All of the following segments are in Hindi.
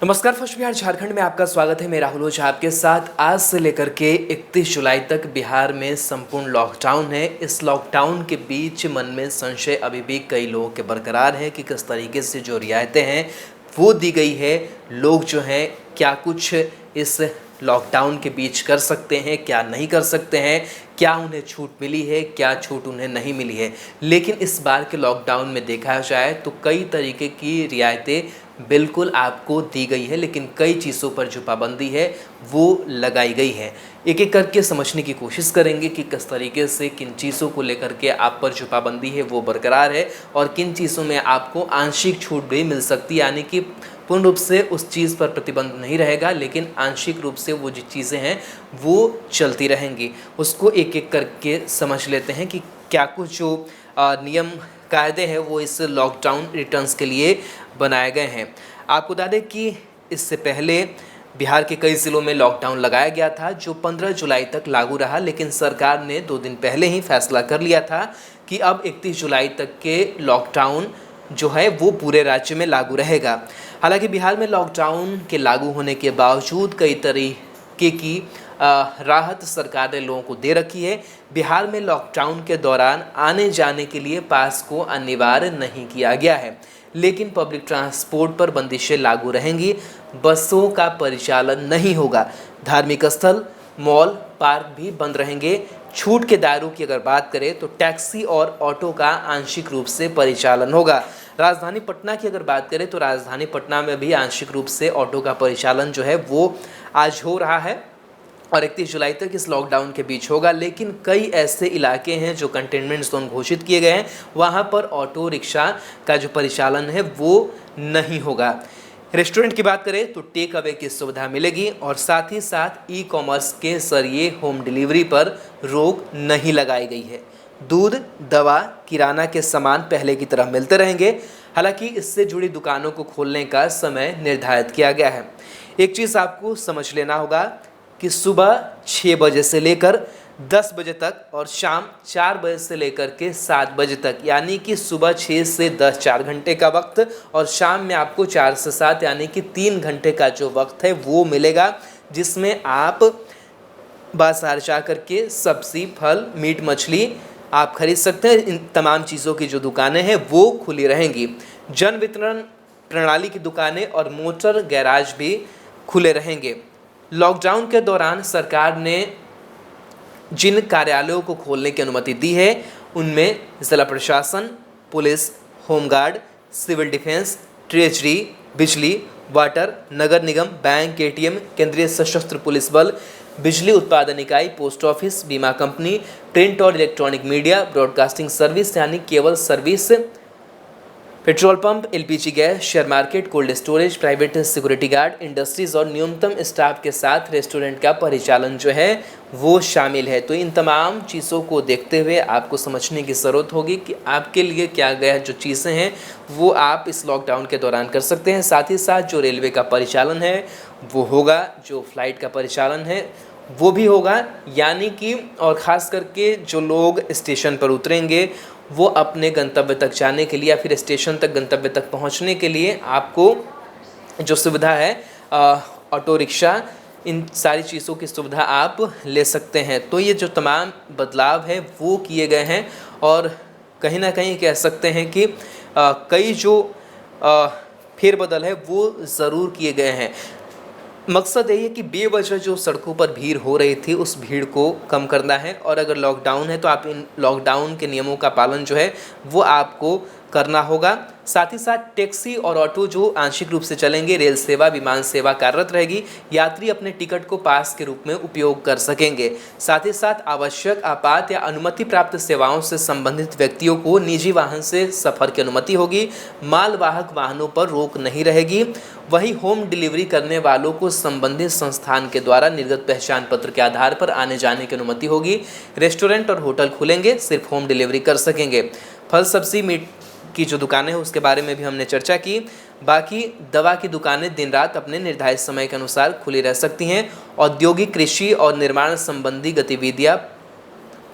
नमस्कार, फर्स्ट बिहार झारखंड में आपका स्वागत है। मैं राहुल ओझा आपके साथ। आज से लेकर के 31 जुलाई तक बिहार में संपूर्ण लॉकडाउन है। इस लॉकडाउन के बीच मन में संशय अभी भी कई लोगों के बरकरार है कि किस तरीके से जो रियायतें हैं वो दी गई है, लोग जो हैं क्या कुछ इस लॉकडाउन के बीच कर सकते हैं, क्या नहीं कर सकते हैं, क्या उन्हें छूट मिली है, क्या छूट उन्हें नहीं मिली है। लेकिन इस बार के लॉकडाउन में देखा जाए तो कई तरीके की रियायतें बिल्कुल आपको दी गई है, लेकिन कई चीज़ों पर जो पाबंदी है वो लगाई गई है। एक एक करके समझने की कोशिश करेंगे कि किस तरीके से किन चीज़ों को लेकर के आप पर जो पाबंदी है वो बरकरार है और किन चीज़ों में आपको आंशिक छूट भी मिल सकती है, यानी कि पूर्ण रूप से उस चीज़ पर प्रतिबंध नहीं रहेगा, लेकिन आंशिक रूप से वो जो चीज़ें हैं वो चलती रहेंगी। उसको एक एक करके समझ लेते हैं कि क्या कुछ जो नियम कायदे हैं वो इस लॉकडाउन रिटर्न्स के लिए बनाए गए हैं। आपको बता दें कि इससे पहले बिहार के कई ज़िलों में लॉकडाउन लगाया गया था जो 15 जुलाई तक लागू रहा, लेकिन सरकार ने 2 दिन पहले ही फैसला कर लिया था कि अब 31 जुलाई तक के लॉकडाउन जो है वो पूरे राज्य में लागू रहेगा। हालांकि बिहार में लॉकडाउन के लागू होने के बावजूद कई तरीके की राहत सरकार ने लोगों को दे रखी है। बिहार में लॉकडाउन के दौरान आने जाने के लिए पास को अनिवार्य नहीं किया गया है, लेकिन पब्लिक ट्रांसपोर्ट पर बंदिशें लागू रहेंगी। बसों का परिचालन नहीं होगा। धार्मिक स्थल, मॉल, पार्क भी बंद रहेंगे। छूट के दायरों की अगर बात करें तो टैक्सी और ऑटो का आंशिक रूप से परिचालन होगा। राजधानी पटना की अगर बात करें तो राजधानी पटना में भी आंशिक रूप से ऑटो का परिचालन जो है वो आज हो रहा है और 31 जुलाई तक इस लॉकडाउन के बीच होगा। लेकिन कई ऐसे इलाके हैं जो कंटेनमेंट जोन घोषित किए गए हैं, वहाँ पर ऑटो रिक्शा का जो परिचालन है वो नहीं होगा। रेस्टोरेंट की बात करें तो टेक अवे की सुविधा मिलेगी और साथ ही साथ ई कॉमर्स के जरिए होम डिलीवरी पर रोक नहीं लगाई गई है। दूध, दवा, किराना के सामान पहले की तरह मिलते रहेंगे। हालांकि इससे जुड़ी दुकानों को खोलने का समय निर्धारित किया गया है। एक चीज़ आपको समझ लेना होगा कि सुबह 6 बजे से लेकर 10 बजे तक और शाम 4 बजे से लेकर के 7 बजे तक, यानी कि सुबह 6 से 10 4 घंटे का वक्त और शाम में आपको 4 से 7 यानी कि 3 घंटे का जो वक्त है वो मिलेगा, जिसमें आप बाजार जा करके सब्जी, फल, मीट, मछली आप खरीद सकते हैं। इन तमाम चीज़ों की जो दुकानें हैं वो खुली रहेंगी। जन वितरण प्रणाली की दुकानें और मोटर गैराज भी खुले रहेंगे। लॉकडाउन के दौरान सरकार ने जिन कार्यालयों को खोलने की अनुमति दी है उनमें जिला प्रशासन, police, home guard, civil defence, treasury, बिजली, वाटर, नगर निगम, बैंक, एटीएम, केंद्रीय सशस्त्र पुलिस बल, बिजली उत्पादन इकाई, पोस्ट ऑफिस, बीमा कंपनी, प्रिंट और इलेक्ट्रॉनिक मीडिया, ब्रॉडकास्टिंग सर्विस यानी cable service, petrol pump, LPG gas, share market, cold storage, private security guard, industries और न्यूनतम स्टाफ के साथ रेस्टोरेंट का परिचालन जो है वो शामिल है। तो इन तमाम चीज़ों को देखते हुए आपको समझने की ज़रूरत होगी कि आपके लिए क्या गया जो चीज़ें हैं वो आप इस लॉकडाउन के दौरान कर सकते हैं। साथ ही साथ जो रेलवे का परिचालन है वो होगा, जो फ्लाइट का परिचालन है वो भी होगा, यानी कि और ख़ास करके जो लोग स्टेशन पर उतरेंगे वो अपने गंतव्य तक जाने के लिए या फिर स्टेशन तक गंतव्य तक पहुंचने के लिए आपको जो सुविधा है ऑटो रिक्शा, इन सारी चीज़ों की सुविधा आप ले सकते हैं। तो ये जो तमाम बदलाव है वो किए गए हैं और कहीं ना कहीं कह सकते हैं कि कई जो फेरबदल है वो ज़रूर किए गए हैं। मकसद यही है कि बेवजह जो सड़कों पर भीड़ हो रही थी उस भीड़ को कम करना है और अगर लॉकडाउन है तो आप इन लॉकडाउन के नियमों का पालन जो है वो आपको करना होगा। साथ ही साथ टैक्सी और ऑटो जो आंशिक रूप से चलेंगे, रेल सेवा, विमान सेवा कार्यरत रहेगी। यात्री अपने टिकट को पास के रूप में उपयोग कर सकेंगे। साथ ही साथ आवश्यक, आपात या अनुमति प्राप्त सेवाओं से संबंधित व्यक्तियों को निजी वाहन से सफ़र की अनुमति होगी। मालवाहक वाहनों पर रोक नहीं रहेगी। वहीं होम डिलीवरी करने वालों को संबंधित संस्थान के द्वारा निर्गत पहचान पत्र के आधार पर आने जाने की अनुमति होगी। रेस्टोरेंट और होटल खुलेंगे, सिर्फ होम डिलीवरी कर सकेंगे। फल, सब्जी, मीट की जो दुकानें हैं उसके बारे में भी हमने चर्चा की। बाकी दवा की दुकानें दिन रात अपने निर्धारित समय के अनुसार खुली रह सकती हैं। औद्योगिक, कृषि और निर्माण संबंधी गतिविधियां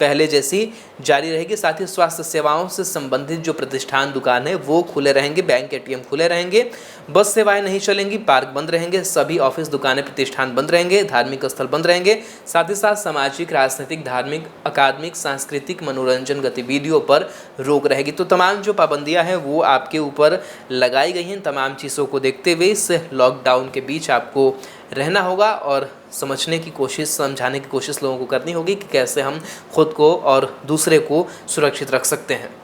पहले जैसी जारी रहेगी। साथ ही स्वास्थ्य सेवाओं से संबंधित जो प्रतिष्ठान दुकान है वो खुले रहेंगे, बैंक एटीएम खुले रहेंगे, बस सेवाएं नहीं चलेंगी, पार्क बंद रहेंगे, सभी ऑफिस दुकानें प्रतिष्ठान बंद रहेंगे, धार्मिक स्थल बंद रहेंगे। साथ ही साथ सामाजिक, राजनीतिक, धार्मिक, अकादमिक, सांस्कृतिक, मनोरंजन गतिविधियों पर रोक रहेगी। तो तमाम जो पाबंदियां हैं वो आपके ऊपर लगाई गई हैं। तमाम चीज़ों को देखते हुए इस लॉकडाउन के बीच आपको रहना होगा और समझने की कोशिश, समझाने की कोशिश लोगों को करनी होगी कि कैसे हम खुद को और दूसरे को सुरक्षित रख सकते हैं।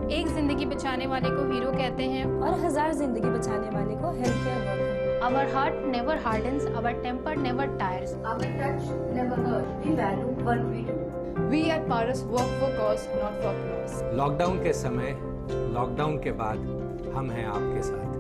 एक जिंदगी बचाने वाले को हीरो कहते हैं और 1000 जिंदगी बचाने वाले को health care worker. Our heart never hardens, our temper never tires. Our touch never hurt. We value what we do. We at Paras work for cause, not for applause. Lockdown के समय, लॉकडाउन के बाद हम हैं आपके साथ।